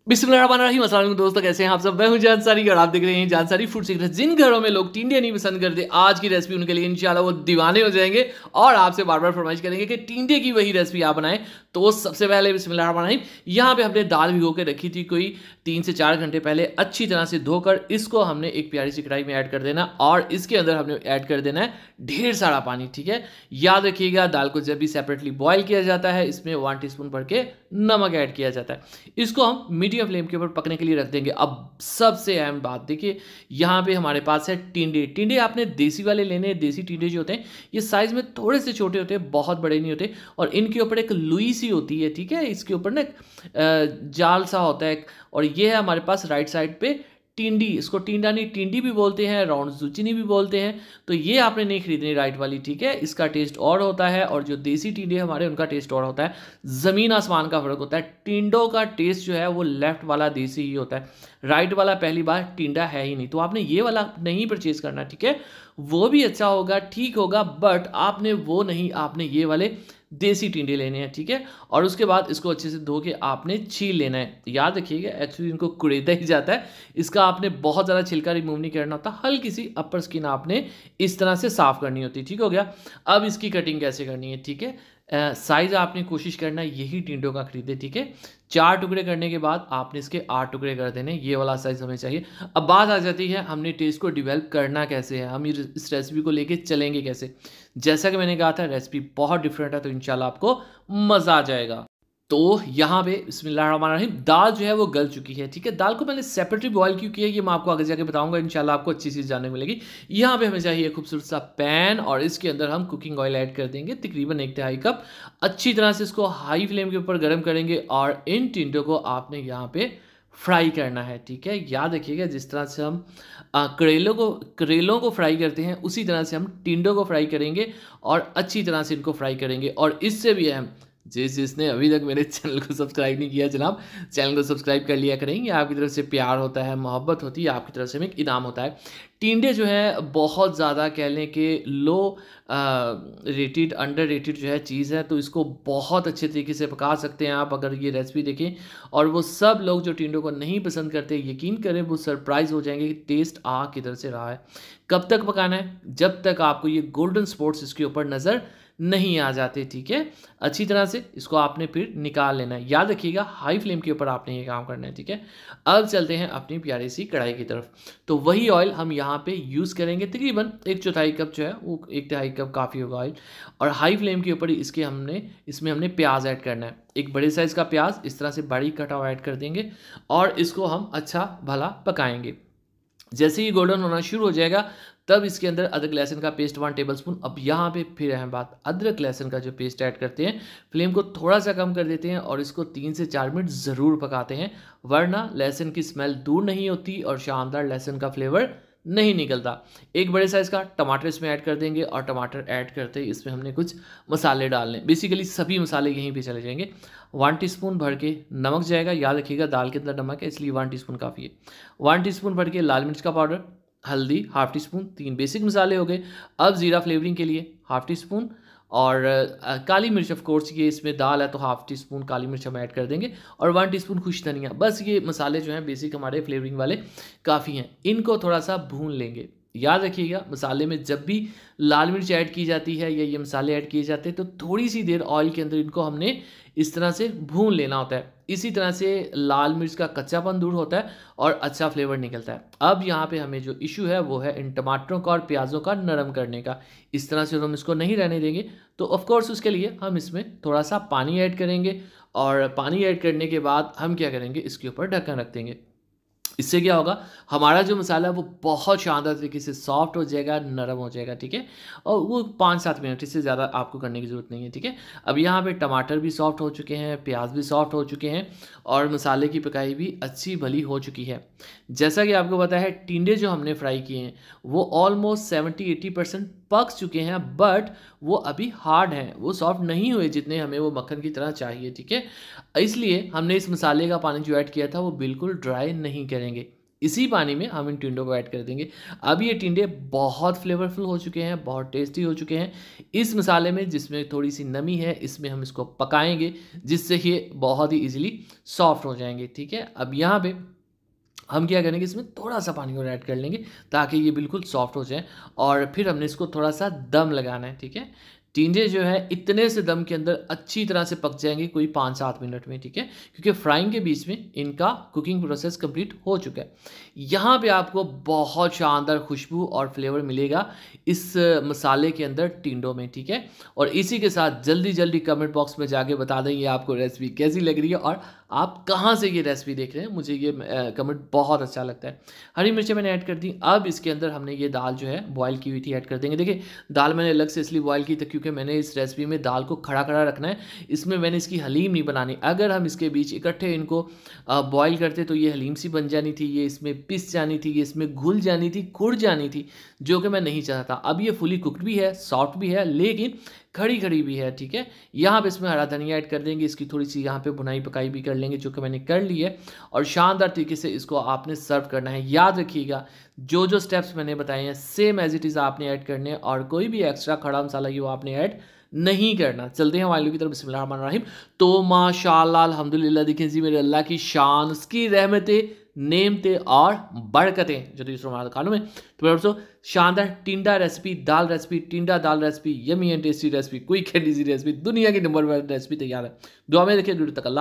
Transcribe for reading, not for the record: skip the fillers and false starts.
बिस्मिल्लाहिर्रहमानिर्रहीम। अस्सलाम वालेकुम दोस्तों, कैसे हैं आप सब। मैं हूं जानसारी और आप देख रहे हैं जानसारी फूड सीक्रेट। जिन घरों में लोग टिंडे नहीं पसंद करते, आज की रेसिपी उनके लिए इंशाल्लाह वो दीवाने हो जाएंगे और आपसे बार बार फरमाइश करेंगे कि टिंडे की वही रेसिपी आप बनाएं। तो सबसे पहले बिस्मिल्लाहिर्रहमानिर्रहीम, यहाँ पे हमने दाल भिगो के रखी थी कोई 3 से 4 घंटे पहले। अच्छी तरह से धोकर इसको हमने एक प्यारी सी कढ़ाई में ऐड कर देना और इसके अंदर हमने ऐड कर देना है ढेर सारा पानी। ठीक है, याद रखिएगा दाल को जब भी सेपरेटली बॉयल किया जाता है इसमें 1 टीस्पून भर के नमक ऐड किया जाता है। इसको हम मीडियम फ्लेम के ऊपर पकने के लिए रख देंगे। अब सबसे अहम बात देखिए, यहाँ पे हमारे पास है टिंडे। टिंडे आपने देसी वाले लेने हैं। देसी टिंडे जो होते हैं ये साइज में थोड़े से छोटे होते हैं, बहुत बड़े नहीं होते और इनके ऊपर एक लुई सी होती है। ठीक है, इसके ऊपर ना जाल सा होता है और ये है हमारे पास राइट साइड पे टिंडी। इसको टिंडा नहीं टिंडी भी बोलते हैं, राउंड जुचिनी भी बोलते हैं। तो ये आपने नहीं खरीदनी राइट वाली। ठीक है, इसका टेस्ट और होता है और जो देसी टिंडे हमारे उनका टेस्ट और होता है। ज़मीन आसमान का फर्क होता है। टिंडों का टेस्ट जो है वो लेफ्ट वाला देसी ही होता है, राइट वाला पहली बार टिंडा है ही नहीं। तो आपने ये वाला नहीं परचेज करना। ठीक है, वो भी अच्छा होगा, ठीक होगा, बट आपने वो नहीं, आपने ये वाले देसी टिंडे लेने हैं। ठीक है, और उसके बाद इसको अच्छे से धो के आपने छील लेना है। याद रखिएगा एक्चुअली इनको कुरेदा ही जाता है, इसका आपने बहुत ज़्यादा छिलका रिमूव नहीं करना होता, हल्की सी अपर स्किन आपने इस तरह से साफ करनी होती है। ठीक हो गया। अब इसकी कटिंग कैसे करनी है। ठीक है, साइज़ आपने कोशिश करना है यही टिंडों का खरीदे। ठीक है, 4 टुकड़े करने के बाद आपने इसके 8 टुकड़े कर देने। ये वाला साइज़ हमें चाहिए। अब बात आ जाती है हमने टेस्ट को डेवलप करना कैसे है, हम इस रेसिपी को लेके चलेंगे कैसे। जैसा कि मैंने कहा था रेसिपी बहुत डिफरेंट है, तो इंशाल्लाह आपको मज़ा आ जाएगा। तो यहाँ पे बिस्मिल्लाहिर्रहमानिर्रहीम दाल जो है वो गल चुकी है। ठीक है, दाल को मैंने सेपरेटली बॉयल क्यों किया ये मैं आपको आगे जाके बताऊंगा। इंशाल्लाह आपको अच्छी चीज़ जानने को मिलेगी। यहाँ पे हमें चाहिए खूबसूरत सा पैन और इसके अंदर हम कुकिंग ऑयल ऐड कर देंगे तकरीबन 1/2 कप। अच्छी तरह से इसको हाई फ्लेम के ऊपर गर्म करेंगे और इन टिंडों को आपने यहाँ पे फ्राई करना है। ठीक है, याद रखिएगा जिस तरह से हम करेलों को फ्राई करते हैं उसी तरह से हम टिंडों को फ्राई करेंगे और अच्छी तरह से इनको फ्राई करेंगे। और इससे भी अहम, जिसने अभी तक मेरे चैनल को सब्सक्राइब नहीं किया जनाब, चैनल को सब्सक्राइब कर लिया करें। ये आपकी तरफ से प्यार होता है, मोहब्बत होती है, आपकी तरफ से हमें एक इनाम होता है। टिंडे जो है बहुत ज़्यादा कह लें कि लो रेटेड अंडर रेटेड जो है चीज़ है, तो इसको बहुत अच्छे तरीके से पका सकते हैं आप अगर ये रेसिपी देखें। और वो सब लोग जो टिंडों को नहीं पसंद करते, यकीन करें वो सरप्राइज़ हो जाएंगे कि टेस्ट आ किधर से रहा है। कब तक पकाना है, जब तक आपको ये गोल्डन स्पॉट्स इसके ऊपर नज़र नहीं आ जाते। ठीक है, अच्छी तरह से इसको आपने फिर निकाल लेना है। याद रखिएगा हाई फ्लेम के ऊपर आपने ये काम करना है। ठीक है, अब चलते हैं अपनी प्यारी सी कढ़ाई की तरफ। तो वही ऑयल हम यहाँ पे यूज़ करेंगे, तकरीबन 1/4 कप जो है वो 1/2 कप काफ़ी होगा ऑयल। और हाई फ्लेम के ऊपर इसमें हमने प्याज ऐड करना है। एक बड़े साइज़ का प्याज इस तरह से बारीक कटा हुआ ऐड कर देंगे और इसको हम अच्छा भला पकाएंगे। जैसे ही गोल्डन होना शुरू हो जाएगा तब इसके अंदर अदरक लहसुन का पेस्ट 1 टेबलस्पून। अब यहाँ पे फिर अहम बात, अदरक लहसुन का जो पेस्ट ऐड करते हैं फ्लेम को थोड़ा सा कम कर देते हैं और इसको 3 से 4 मिनट ज़रूर पकाते हैं, वरना लहसुन की स्मेल दूर नहीं होती और शानदार लहसुन का फ्लेवर नहीं निकलता। एक बड़े साइज़ का टमाटर इसमें ऐड कर देंगे और टमाटर ऐड करते ही इसमें हमने कुछ मसाले डालने, बेसिकली सभी मसाले यहीं पे चले जाएंगे। 1 टीस्पून भर के नमक जाएगा। याद रखिएगा दाल के अंदर नमक है इसलिए 1 टीस्पून काफ़ी है। 1 टीस्पून भर के लाल मिर्च का पाउडर, हल्दी 1/2 टीस्पून, 3 बेसिक मसाले हो गए। अब ज़ीरा फ्लेवरिंग के लिए 1/2 टीस्पून और काली मिर्च, ऑफ कोर्स ये इसमें दाल है तो 1/2 टीस्पून काली मिर्च हम ऐड कर देंगे और 1 टीस्पून खुश धनिया। बस ये मसाले जो हैं बेसिक हमारे फ्लेवरिंग वाले काफ़ी हैं। इनको थोड़ा सा भून लेंगे। याद रखिएगा मसाले में जब भी लाल मिर्च ऐड की जाती है या ये मसाले ऐड किए जाते हैं तो थोड़ी सी देर ऑयल के अंदर इनको हमने इस तरह से भून लेना होता है। इसी तरह से लाल मिर्च का कच्चापन दूर होता है और अच्छा फ्लेवर निकलता है। अब यहाँ पे हमें जो इशू है वो है इन टमाटरों का और प्याज़ों का नरम करने का। इस तरह से हम इसको नहीं रहने देंगे, तो ऑफ कोर्स उसके लिए हम इसमें थोड़ा सा पानी ऐड करेंगे और पानी ऐड करने के बाद हम क्या करेंगे, इसके ऊपर ढक्कन रख देंगे। इससे क्या होगा, हमारा जो मसाला है वो बहुत शानदार तरीके से सॉफ्ट हो जाएगा, नरम हो जाएगा। ठीक है, और वो 5-7 मिनट, इससे ज़्यादा आपको करने की ज़रूरत नहीं है। ठीक है, अब यहाँ पे टमाटर भी सॉफ्ट हो चुके हैं, प्याज भी सॉफ्ट हो चुके हैं और मसाले की पकाई भी अच्छी भली हो चुकी है। जैसा कि आपको पता है टिंडे जो हमने फ्राई किए हैं वो ऑलमोस्ट 70-80% पक चुके हैं, बट वो अभी हार्ड हैं, वो सॉफ्ट नहीं हुए जितने हमें वो मक्खन की तरह चाहिए। ठीक है, इसलिए हमने इस मसाले का पानी जो ऐड किया था वो बिल्कुल ड्राई नहीं करेंगे। इसी पानी में हम इन टिंडों को ऐड कर देंगे। अब ये टिंडे बहुत फ्लेवरफुल हो चुके हैं, बहुत टेस्टी हो चुके हैं। इस मसाले में जिसमें थोड़ी सी नमी है, इसमें हम इसको पकाएंगे जिससे ये बहुत ही ईजिली सॉफ्ट हो जाएंगे। ठीक है, अब यहाँ पे हम क्या करेंगे, इसमें थोड़ा सा पानी और ऐड कर लेंगे ताकि ये बिल्कुल सॉफ्ट हो जाए, और फिर हमने इसको थोड़ा सा दम लगाना है। ठीक है, टिंडे जो है इतने से दम के अंदर अच्छी तरह से पक जाएंगे, कोई 5-7 मिनट में। ठीक है, क्योंकि फ्राइंग के बीच में इनका कुकिंग प्रोसेस कंप्लीट हो चुका है। यहाँ पे आपको बहुत शानदार खुशबू और फ्लेवर मिलेगा इस मसाले के अंदर टिंडों में। ठीक है, और इसी के साथ जल्दी जल्दी कमेंट बॉक्स में जाके बता दें ये आपको रेसिपी कैसी लग रही है और आप कहाँ से ये रेसिपी देख रहे हैं। मुझे ये कमेंट बहुत अच्छा लगता है। हरी मिर्चें मैंने ऐड कर दी। अब इसके अंदर हमने ये दाल जो है बॉयल की हुई थी ऐड कर देंगे। देखिए, दाल मैंने अलग से इसलिए बॉयल की थी क्योंकि मैंने इस रेसिपी में दाल को खड़ा खड़ा रखना है। इसमें मैंने इसकी हलीम नहीं बनानी। अगर हम इसके बीच इकट्ठे इनको बॉयल करते तो ये हलीम सी बन जानी थी, ये इसमें पिस जानी थी, ये इसमें घुल जानी थी, कुड़ जानी थी, जो कि मैं नहीं चाहता। अब ये फुली कुक्ड भी है, सॉफ्ट भी है, लेकिन खड़ी खड़ी भी है। ठीक है, यहाँ पे इसमें हरा धनिया ऐड कर देंगे, इसकी थोड़ी सी यहाँ पे भुनाई पकाई भी कर लेंगे, जो कि मैंने कर ली है, और शानदार तरीके से इसको आपने सर्व करना है। याद रखिएगा जो जो स्टेप्स मैंने बताए हैं सेम एज इट इज़ आपने ऐड करने हैं, और कोई भी एक्स्ट्रा खड़ा मसाला ये वो आपने ऐड नहीं करना। चलते हैं वालों की तरफ। बिस्मिल्लाहिर्रहमानिर्रहीम। तो माशाल्लाह अल्हम्दुलिल्लाह, देखें जी मेरे अल्लाह की शान, उसकी रहमतें, नेमतें और बरकतें जो दूसरों हमारे खानों में। तो मेरे दोस्तों, शानदार टिंडा रेसिपी, दाल रेसिपी, टिंडा दाल recipe, yummy and tasty recipe, quick and easy recipe, दुनिया की नंबर 1 रेसिपी तैयार है। दुआ में देखिए, दूर तक अल्लाह।